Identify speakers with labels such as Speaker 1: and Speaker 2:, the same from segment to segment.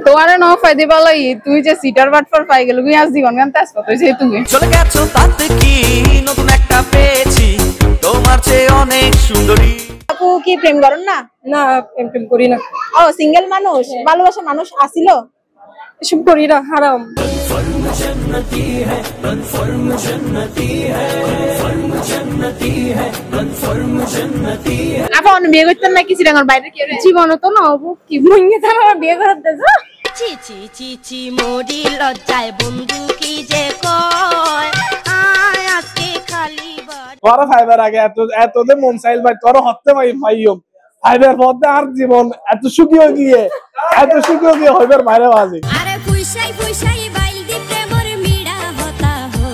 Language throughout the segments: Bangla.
Speaker 1: তোমারে ন ফাইদে বালাই তুই যে সিটার বাট ফর পাই গেল আজ জীবন গান তেজ কত হইছে তুমি
Speaker 2: চলে গেছো তাতে কি নতুন একটা পেয়েছি তোমার চেয়ে অনেক সুন্দরী।
Speaker 3: আপু কি প্রেম করেন না?
Speaker 4: না প্রেম করি না।
Speaker 3: ও সিঙ্গেল মানুষ, ভালোবাসা মানুষ আসিল?
Speaker 4: এসব করি না, হারাম।
Speaker 3: আপন বিয়ে করতেন নাকি চিরাঙ্গর বাইরে কি
Speaker 1: জীবন তো না হবো কি
Speaker 3: ভঙ্গি তার বিয়ে করার দেছ?
Speaker 5: চি চি চি চি মোরি লজ্জায় বন্ধু কি যে কয় আয় আজকে খালি বাড়ি
Speaker 6: তোরা ফাইবার আগে এত যে মন চাইল ভাই তোরা হতে পাইও ফাইবার পথে আর জীবন এত সুখী গিয়ে হইবার বাইরে বাজে।
Speaker 5: আরে ফুইসাই ফুইসাই বাইল দিতে মোর মিড়া হতা হো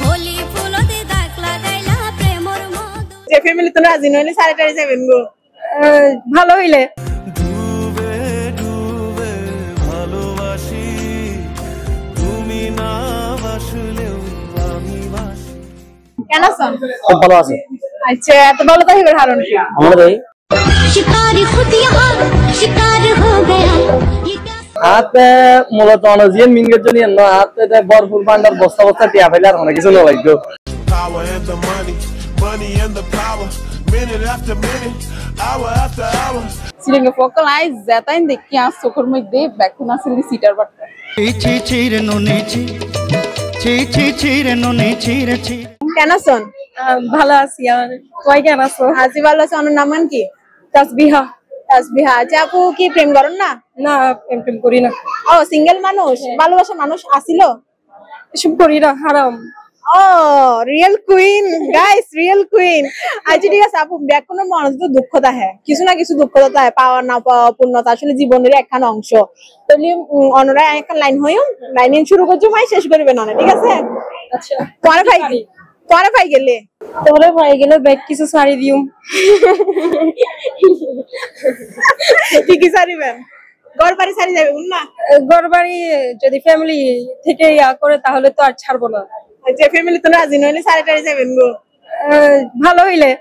Speaker 5: হোলি ফুলতে দাগ লাগাইলা প্রেমর মধু।
Speaker 3: যে ফ্যামিলি তো রাজি নইলে সাড়ে যাবেন গো
Speaker 4: ভালো হইলে।
Speaker 2: ডুবে ডুবে ভালোবাসি তুমি না বাসলেও আমি বাসি।
Speaker 3: কেন আছেন?
Speaker 7: খুব ভালো আছে।
Speaker 3: আচ্ছা এত ভালো তো হিবার হারণ কি
Speaker 7: আমাদের
Speaker 5: शिकार खुद यहाँ शिकार हो गया ये क्या
Speaker 7: হাতে মূলত অনজিয়ান মিঙ্গের জন্য না হাতে ভরপুর পান্ডার বস্তা বস্তা টিয়া ফেলে আর অনেক কিছু না লাগতো।
Speaker 8: Power and the money and the power, minute after minute, hour after hour.
Speaker 1: সিরিঙ্গে ফকল আই যেতাইন দেখি আজ চোখের মধ্যে বেকুন আছিল সিটার বাট
Speaker 2: ছি ছি রে নুনি ছি ছি ছি ছি রে নুনি ছি রে ছি।
Speaker 3: কেন আছেন?
Speaker 4: ভালো আছি। আর তুই কেন আছো?
Speaker 3: আজি ভালো আছে। আমার নাম কি?
Speaker 4: তাসবিহা।
Speaker 3: তাসবিহা। আচ্ছা আপু কি প্রেম করেন না?
Speaker 4: না প্রেম করি না।
Speaker 3: ও সিঙ্গেল মানুষ, ভালোবাসা মানুষ আসিল?
Speaker 4: এসব করি না, হারাম।
Speaker 3: ও real queen guys, real queen. আচ্ছা ঠিক আছে আপু, কোনো মানুষ তো দুঃখতা হ্যাঁ, কিছু না কিছু দুঃখতা হয়, পাওয়া না পাওয়া পূর্ণতা আসলে জীবনের একখান অংশ। তাহলে অনরা একখান লাইন হইও, লাইন শুরু করছো মাই শেষ করবে না, ঠিক আছে?
Speaker 4: আচ্ছা
Speaker 3: তোরে পাই গেলে
Speaker 4: তোরে পাই গেলে ব্যাগ কিছু শাড়ি দিউম।
Speaker 3: কি সারিবেন? ঘর বাড়ি সারি যাবেন না?
Speaker 4: ঘর বাড়ি যদি ফ্যামিলি থেকে ইয়া করে তাহলে তো আর ছাড়বো না।
Speaker 3: যে ফ্যামিলি তো রাজি নইলে সারি যাবেন গো
Speaker 4: ভালো হইলে।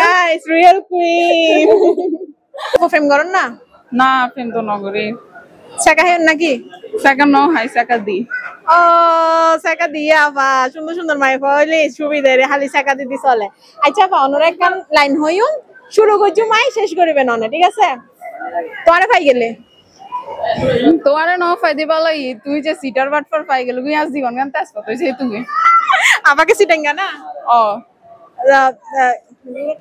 Speaker 3: Guys real queen. প্রেম করেন না?
Speaker 1: না প্রেম তো নগরে
Speaker 3: সাকা হেন নাকি?
Speaker 1: সাকা ন হাই সাকা দি
Speaker 3: ও সাকা দিয়া আবা সুন্দর সুন্দর মাই হইলে সুবিধা রে, খালি সাকা দিদি চলে। আচ্ছা আপা অনরা একখান লাইন হইও শুরু করছো মাই শেষ করবে না, ঠিক আছে? তোরে পাই গেলে
Speaker 1: তোমারে ন ফাইদে বালাই তুই যে সিটার বাট ফর পাই গেল আজ জীবন গান তেজ কত হইছে তুমি
Speaker 3: আমাকে সিটেঙ্গা না?
Speaker 1: ও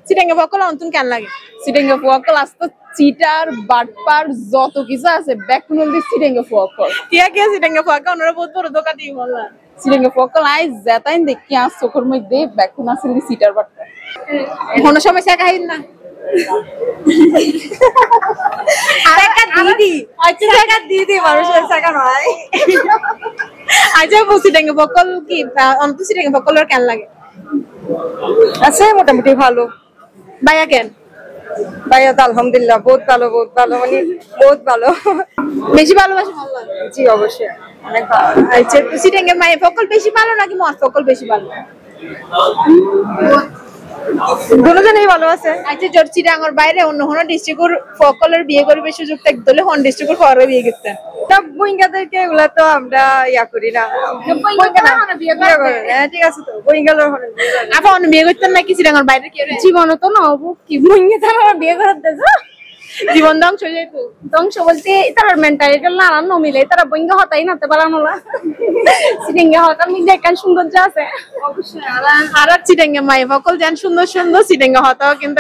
Speaker 3: সিটেঙ্গা বকল অন্তন কেন লাগে?
Speaker 1: সিটেঙ্গে ফকল আসতো চিটার বাটপার যত কিছু আছে বেকুন দি সিটেঙ্গে ফকল
Speaker 3: কে সিটেঙ্গা বকল ওনারা বহুত বড় দোকান দিয়ে বললা।
Speaker 1: সিটেঙ্গে ফকল আই যেতাইন দেখি আজ চোখের মধ্যে বেকুন আছিল সিটার বাটপার
Speaker 3: কোন সময় সাকা হেন না? সাকা দিদি। আচ্ছা সাকা দিদি মানুষের সাকা নয়। আচ্ছা সিটেঙ্গা বকল কি অন্ত সিটেঙ্গা বকলের কেন লাগে?
Speaker 4: আছে মোটামুটি ভালো।
Speaker 3: ভাইয়া কেন?
Speaker 4: ভাইয়া তো আলহামদুলিল্লাহ বহুত ভালো মানে বহুত ভালো।
Speaker 3: বেশি ভালোবাসা ভালো লাগে?
Speaker 4: জি অবশ্যই অনেক ভালো।
Speaker 3: আচ্ছা সিটেঙ্গা মাই বকল বেশি ভালো নাকি মস বকল বেশি ভালো?
Speaker 4: দুজনেই ভালো আছে।
Speaker 3: আচ্ছা জোর চিটাঙ্গর বাইরে অন্য কোনো ডিস্ট্রিক্টের ফকলের বিয়ে করবে সুযোগ থাকতে হলে কোন ডিস্ট্রিক্টের ফরে বিয়ে করতেন?
Speaker 4: সব বইঙ্গাদেরকে এগুলা তো আমরা ইয়া করি না। ঠিক আছে তো বইঙ্গালের হলে
Speaker 3: আপন বিয়ে করতেন নাকি চিটাঙ্গর বাইরে কি
Speaker 1: জীবন তো না হবো কি
Speaker 3: বইঙ্গা তার বিয়ে করার দেছ? জীবন ধ্বংস হয়ে যাইতো।
Speaker 1: ধ্বংস বলতে তার মেন্টালিটি না না মিলে তারা বইঙ্গা হতাই নাতে পারানো না সিটিঙ্গা হতা মিলে কান সৌন্দর্য আছে
Speaker 3: অবশ্যই। আর চিটাঙ্গা মাই ফকল জান সুন্দর সুন্দর চিটাঙ্গা হতাও কিন্তু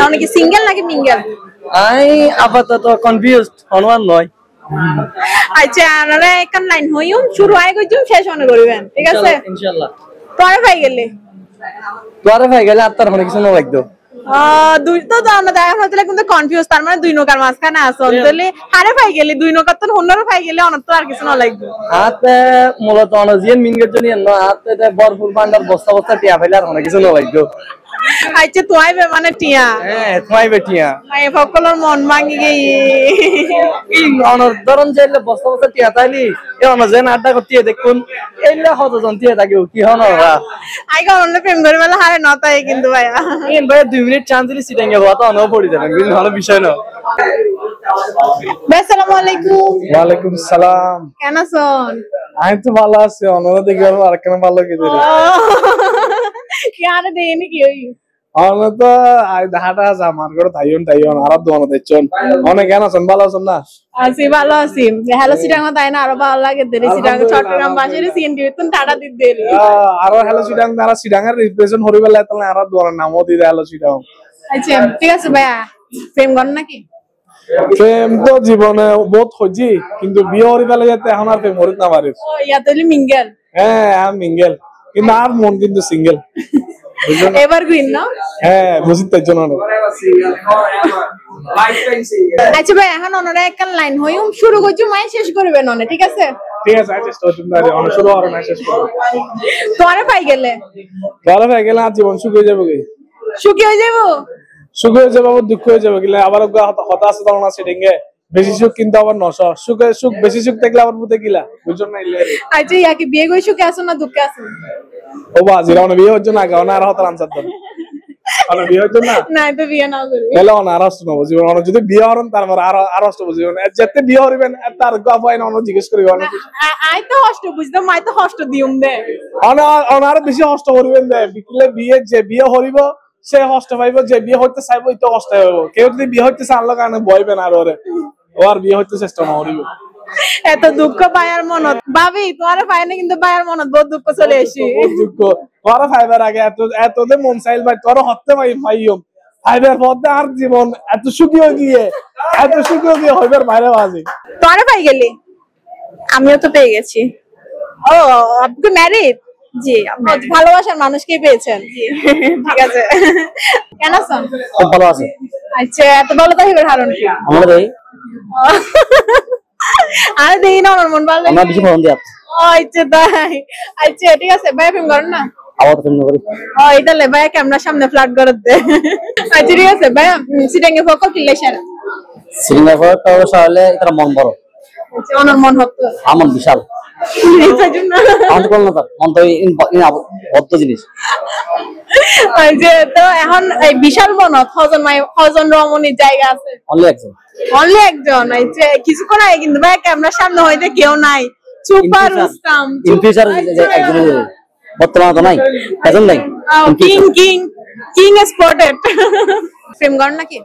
Speaker 3: অনেক সিঙ্গেল নাকি মিঙ্গেল?
Speaker 7: আমি আপাতত কনফিউজড হনুমান নয়।
Speaker 3: আচ্ছা আপনারা একটা লাইন হইম শুরু আয় কইছুম শেষ মনে করবেন, ঠিক আছে?
Speaker 7: ইনশাআল্লাহ।
Speaker 3: তোরে পাই গেলে
Speaker 7: তোরে পাই গেলে আর তার অনেক কিছু না লাগতো।
Speaker 3: দুই তো দাও না দেখা হতলে কিন্তু কনফিউজ, তার মানে দুই নৌকার মাঝখানে আসন তাহলে হারে পাই গেলে দুই নৌকার তো অন্যরা পাই গেলে অন্য তো আর কিছু না লাগবে।
Speaker 7: হাতে মূলত অনজিয়ান মিঙ্গের জন্য না হাতে ভরপুর পান্ডার বস্তা বস্তা টিয়া ফেলে আর অনেক কিছু না লাগতো।
Speaker 3: আচ্ছা তোয়াই বে মানে টিয়া
Speaker 7: হ্যাঁ তোমাই বেটিয়া
Speaker 3: মাই ফকলর মন ভাঙি গই
Speaker 7: এই অনর ধরন যাইলে বস্তা বস্তা টিয়া তাইলি এ অনর যেন আড্ডা করতে দেখুন এইলা কতজন টিয়া থাকিও কি হনরা
Speaker 3: আই গো অন্য প্রেম করে বেলা হারে নতাই কিন্তু ভাইয়া
Speaker 7: এই ভাই 2 মিনিট চান্স দিলি সিটাঙ্গে হওয়া তো অনও পড়ি যাবেন বুঝলি ভালো বিষয় না।
Speaker 3: আসসালামু আলাইকুম।
Speaker 6: ওয়ালাইকুম সালাম।
Speaker 3: কেন আছেন?
Speaker 6: আমি তো ভালো আছি, অন্যরা দেখি আর কেন ভালো কি দিলে
Speaker 3: কি আরে দেনি কি হই?
Speaker 6: আমরা তো হাটা আছে আমার ঘরে তাইন আর দোকান দেখছেন অনেক কেন আছেন, ভালো আছেন না?
Speaker 3: আছি ভালো আছি। হ্যালো সিটাঙ্গা তাই না আরো ভালো লাগে দেরি সিটাঙ্গা চট্টগ্রাম বাসের সিএনডি তুন টাটা দি দেরি।
Speaker 6: আর হ্যালো সিটাং তারা সিটাঙ্গার রিপ্রেজেন্ট হরিবেলা তাহলে আর দোকানের নামও দিই হ্যালো সিটাং।
Speaker 3: আচ্ছা ঠিক আছে ভাইয়া, প্রেম করেন নাকি?
Speaker 6: প্রেম তো জীবনে বহুত হইছি, কিন্তু বিয়ে হরিবেলা যেতে এখন আর প্রেম হরিত না পারি।
Speaker 3: ও ইয়া তাহলে মিঙ্গেল।
Speaker 6: হ্যাঁ আমি মিঙ্গেল, কিন্তু আর মন কিন্তু সিঙ্গেল।
Speaker 3: এভারগ্রিন না?
Speaker 6: হ্যাঁ বুঝিত তাই জন্য।
Speaker 3: আচ্ছা ভাই এখন ওনারা একটা লাইন হইম শুরু করছি মাই শেষ করবে ননে, ঠিক আছে?
Speaker 6: ঠিক আছে চেষ্টা করছি না অনেক শুরু আর না শেষ করব।
Speaker 3: তোরে পাই গেলে
Speaker 6: ভালো হয়ে গেলে আর জীবন সুখ হয়ে যাবে, কি
Speaker 3: সুখী হয়ে যাবো?
Speaker 6: সুখ হয়ে যাবে আবার দুঃখ হয়ে যাবে, গেলে আবার হতাশ তখন আছে ডেঙ্গে বেশি সুখ কিন্তু আবার নশ সুখে সুখ বেশি সুখ থাকলে আবার বুঝতে গিলা বুঝছেন না।
Speaker 3: আচ্ছা ইয়াকে বিয়ে করে সুখে আসো না দুঃখে আসো?
Speaker 6: ও বাজি রাউন বিয়ে হচ্ছে না গাও না আর হতার আনসার তো আর বিয়ে হচ্ছে না
Speaker 3: না তো বিয়ে না করি
Speaker 6: তাহলে অন আর আসতো না জীবন অন যদি বিয়ে হরন তারপর আর আসতো জীবন যেতে বিয়ে হরিবেন তার গাফাই না অন জিজ্ঞেস করিব না
Speaker 3: আই তো হষ্ট বুঝতো মাই তো হষ্ট দিউম দে
Speaker 6: অন আর বেশি হষ্ট হরিবেন দে বিকলে বিয়ে যে বিয়ে হরিব সে হষ্ট পাইব, যে বিয়ে হইতে চাইবো তো কষ্ট হইব। কেউ যদি বিয়ে হইতে চান কারণে বইবেন আর ওরে ও আর বিয়ে হইতে চেষ্টা না হরিব।
Speaker 3: এত দুঃখ পায়ার মনত ভাবি তোমার পায় না, কিন্তু পায়ার মনত বহুত দুঃখ চলে আসি।
Speaker 6: দুঃখ তোর ফাইবার আগে এত যে মন চাইল ভাই তোর হতে পাইম ফাইবার পথে আর জীবন এত সুখী গিয়ে হইবার বাইরে বাজে
Speaker 3: তোরে পাই গেলি। আমিও তো পেয়ে গেছি। ও আপনি ম্যারিড? জি, আপনি ভালোবাসার মানুষকেই পেয়েছেন। ঠিক আছে। কেন আছেন?
Speaker 7: খুব ভালো আছে।
Speaker 3: আচ্ছা এত ভালো তো হইবার কারণ কি?
Speaker 7: আমরা দেই
Speaker 3: আরে দেই না আমার মন ভালো লাগে।
Speaker 7: আমরা বেশি ফোন দিই।
Speaker 3: আচ্ছা তাই। আচ্ছা ঠিক আছে ভাই ফোন করেন না।
Speaker 7: আবার ফোন করি।
Speaker 3: ও এটা লে ভাই ক্যামেরার সামনে ফ্ল্যাট করে দে। আচ্ছা ঠিক আছে ভাই সিটাঙ্গে ফকল কিলে সারা।
Speaker 7: সিঙ্গাপুর তো সালে এটা মন বড়।
Speaker 3: আচ্ছা আমার মন হতো।
Speaker 7: আমার বিশাল।
Speaker 3: এইটার জন্য
Speaker 7: আমি বল না তার মন তো অদ্ভুত জিনিস।
Speaker 3: ওই যে তো এখন এই বিশাল মনত হজন রমণীর জায়গা আছে। অনলি একজন এই যে কিছুক্ষণ আগে কিন্তু ভাই ক্যামেরার সামনে হইতে কেউ নাই। সুপার রুস্তাম
Speaker 7: ইনফিউচার একজন বর্তমানে তো নাই, এখন নাই।
Speaker 3: King spotted. প্রেম করেন নাকি?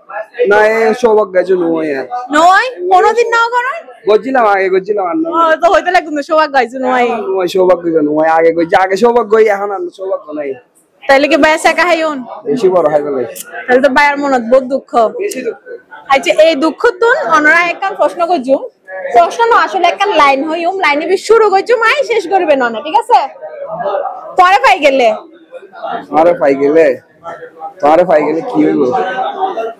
Speaker 9: না এই সৌভাগ্য গাইছো নয় আর
Speaker 3: নয় কোনদিন নাও করেন?
Speaker 9: গজিলাম আগে গজিলাম আর
Speaker 3: ও তো হইতে লাগে কিন্তু সৌভাগ্য গাইছো নয়।
Speaker 9: নয় সৌভাগ্য নয় আগে গজি আগে সৌভাগ্য এখন আর সৌভাগ্য নাই।
Speaker 3: তাইলে কি ভাই একা খাইউন?
Speaker 9: বেশি বড় হাই বলে
Speaker 3: তাহলে তো ভাইয়ের মনত বহুত দুঃখ।
Speaker 9: বেশি দুঃখ।
Speaker 3: আচ্ছা এই দুঃখ তুন অনরা একটা প্রশ্ন করছুম। প্রশ্ন না আসলে একটা লাইন হইউম লাইনে বি শুরু করছুম আই শেষ করবে না, ঠিক আছে? তোরে পাই গেলে
Speaker 9: তোমারে পাই গেলে কি হইব?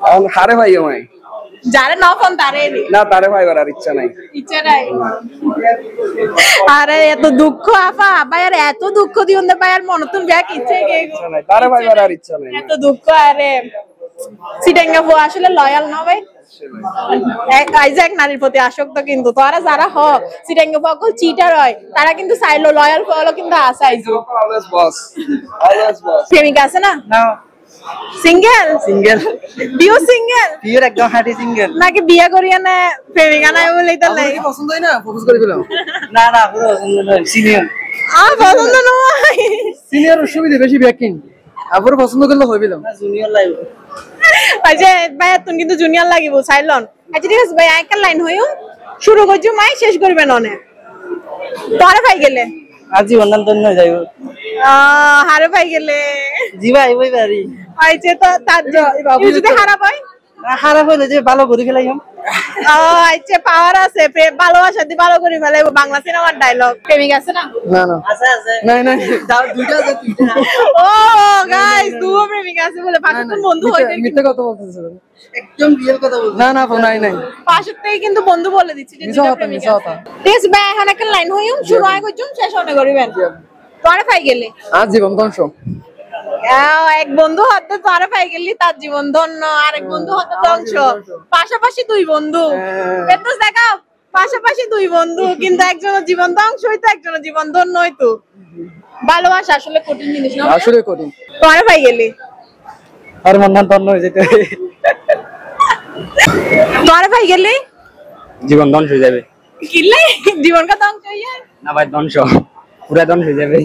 Speaker 9: এখন হারে পাই আমায়
Speaker 3: যারে না ফোন তারে
Speaker 9: না তারে পাই করার ইচ্ছা নাই।
Speaker 3: আরে এত দুঃখ আফা ভাইয়ার এত দুঃখ দিউন দে ভাইয়ার মন তুন ব্যাক ইচ্ছে
Speaker 9: নাই তারে পাই করার ইচ্ছা নাই।
Speaker 3: এত দুঃখ আরে সিটাঙ্গা ফো আসলে লয়াল না ভাই। আইজাক নারীর প্রতি আসক্ত, কিন্তু তারা যারা হ সিটাঙ্গা ফকল চিটার হয় তারা কিন্তু সাইলো লয়াল ফলো কিন্তু আছে আইজু
Speaker 9: অলওয়েজ বস
Speaker 3: প্রেমিকা আছে না?
Speaker 7: না
Speaker 3: সিঙ্গেল বিও সিঙ্গেল
Speaker 7: পিওর একদম হাঁটি সিঙ্গেল
Speaker 3: নাকি বিয়া করিয়া না প্রেমিকা নাই বলেই তো নাই
Speaker 7: পছন্দ হয় না প্রপোজ করে দিলাম। না না পুরো সিনিয়র
Speaker 3: পছন্দ নয়
Speaker 7: সিনিয়র সুবিধা বেশি ব্যাকিং আবার পছন্দ করলে হইবিল না জুনিয়র লাইভ।
Speaker 3: আচ্ছা ভাই তুমি কিন্তু জুনিয়র লাগিব সাইলন। আচ্ছা ঠিক আছে ভাই একটা লাইন হইও শুরু করছো মাই শেষ করবে ননে। তোরে পাই গেলে
Speaker 7: আজি বন্ধন তো নয় যাইব।
Speaker 3: হারে পাই গেলে
Speaker 7: জি ভাই ওই বাড়ি
Speaker 3: আইছে তো তার যদি হারা পাই
Speaker 7: খারাপ হইলে যে ভালো করে ফেলাইম।
Speaker 3: আচ্ছা পাওয়ার আছে ভালোবাসা দি ভালো করে ফেলাইব বাংলা সিনেমার ডায়লগ। প্রেমিক আছে না?
Speaker 7: না না আছে আছে নাই নাই দুইটা আছে তিনটা।
Speaker 3: ও গাইস দুও প্রেমিক আছে বলে পাশে তো বন্ধু হইছে।
Speaker 7: মিথ্যা কথা বলতেছ একদম রিয়েল কথা বলতেছ। না না নাই নাই
Speaker 3: পাশে থেকে কিন্তু বন্ধু বলে দিচ্ছি যে দুটো প্রেমিক আছে। ঠিক আছে ভাই এখন একটা লাইন হইম শুরু আই করছুম শেষ হতে করিবেন। তোরে পাই গেলে
Speaker 7: আজ জীবন ধ্বংস।
Speaker 3: এক বন্ধু হতে তোরে পাই গেলি তার জীবন ধন্য, আরেক বন্ধু হতে ধ্বংস। পাশাপাশি দুই বন্ধু বেতস দেখাও পাশাপাশি দুই বন্ধু, কিন্তু একজনের জীবন ধ্বংস হইতো একজনের জীবন ধন্য হইতো। ভালোবাসা আসলে কঠিন জিনিস না?
Speaker 7: আসলে কঠিন।
Speaker 3: তোরে পাই গেলি
Speaker 7: আর মন ধন্য হয়ে যেতে
Speaker 3: তোমারে ভাই গেলে
Speaker 9: জীবন ধ্বংস হয়ে যাবে
Speaker 3: কিলে জীবন কা ধ্বংস হয়ে যায়
Speaker 9: না ভাই ধ্বংস পুরা ধ্বংস হয়ে যাবে